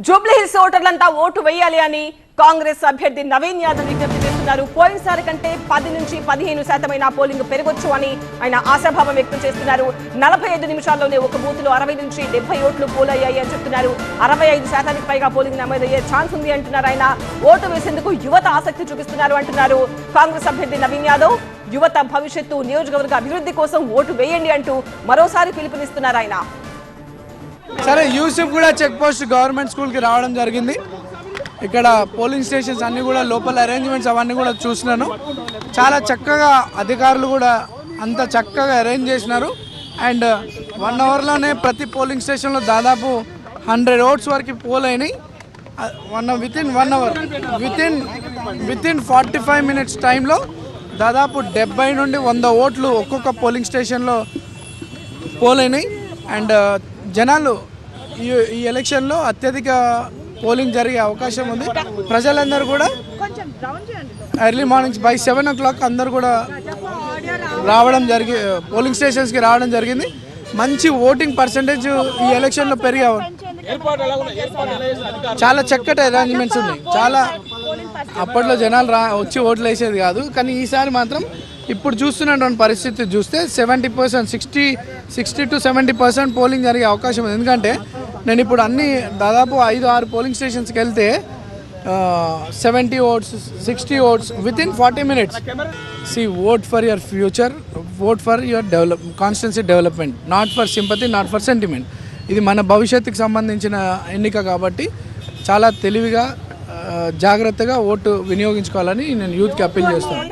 Jubilee Hills ఓటర్లంతా vote వేయాలి అని కాంగ్రెస్ అభ్యర్థి నవీన్ యాదవ్ విజ్ఞప్తి చేస్తున్నారు. పోయినసారి కంటే 10 నుంచి 15% పోలింగ్ పెరగొచ్చు అని ఆయన ఆశాభావం వ్యక్తం చేస్తున్నారు. 45 నిమిషాల్లోనే ఒక బూత్ లో 60 నుంచి 70 ఓట్లు పోలయ్యాయి అని చెప్తున్నారు. 65% పైగా పోలింగ్ నమోదయ్యే ఛాన్స్ ఉంది అంటున్నారు. ఆయన ఓటు వేసేందుకు యువత ఆసక్తి చూపిస్తున్నారు అంటున్నారు. కాంగ్రెస్ అభ్యర్థి నవీన్ యాదవ్ యువత భవిష్యత్తు, నియోజకవర్గ అభివృద్ధి కోసం ఓటు వేయండి అంటూ మరోసారి పిలుపునిస్తున్నారు. ఆయన సరే యూసుఫ్ కూడా చెక్ పోస్ట్ గవర్నమెంట్ స్కూల్కి రావడం జరిగింది. ఇక్కడ పోలింగ్ స్టేషన్స్ అన్నీ కూడా లోపల అరేంజ్మెంట్స్ అవన్నీ కూడా చూసినాను. చాలా చక్కగా అధికారులు కూడా అంత చక్కగా అరేంజ్ చేసినారు. అండ్ 1 అవర్లోనే ప్రతి పోలింగ్ స్టేషన్లో దాదాపు 100 ఓట్స్ వరకు పోల్ అయినాయి. వితిన్ 1 అవర్ వితిన్ 45 మినిట్స్ టైంలో దాదాపు 70 నుండి 100 ఓట్లు ఒక్కొక్క పోలింగ్ స్టేషన్లో పోల్ అయినాయి. అండ్ జనాలు ఈ ఎలక్షన్లో అత్యధిక పోలింగ్ జరిగే అవకాశం ఉంది. ప్రజలందరూ కూడా ఎర్లీ మార్నింగ్స్ బై 7 o'clock అందరూ కూడా రావడం పోలింగ్ స్టేషన్స్కి రావడం జరిగింది. మంచి ఓటింగ్ పర్సంటేజ్ ఈ ఎలక్షన్లో పెరిగే చాలా చక్కటి అరేంజ్మెంట్స్ ఉన్నాయి. చాలా అప్పట్లో జనాలు వచ్చి ఓట్లు వేసేది కాదు, కానీ ఈసారి మాత్రం ఇప్పుడు చూస్తున్నటువంటి పరిస్థితి చూస్తే 70%, 60 to 70% పోలింగ్ జరిగే అవకాశం ఉంది. ఎందుకంటే నేను ఇప్పుడు అన్ని దాదాపు 5-6 పోలింగ్ స్టేషన్స్కి వెళ్తే 70 votes, 60 votes within 40 minutes. Vote for your future, vote for your constituency development, not for sympathy, not for sentiment. ఇది మన భవిష్యత్తుకు సంబంధించిన ఎన్నిక కాబట్టి చాలా తెలివిగా జాగ్రత్తగా ఓటు వినియోగించుకోవాలని నేను యూత్కి అప్పీల్ చేస్తాను.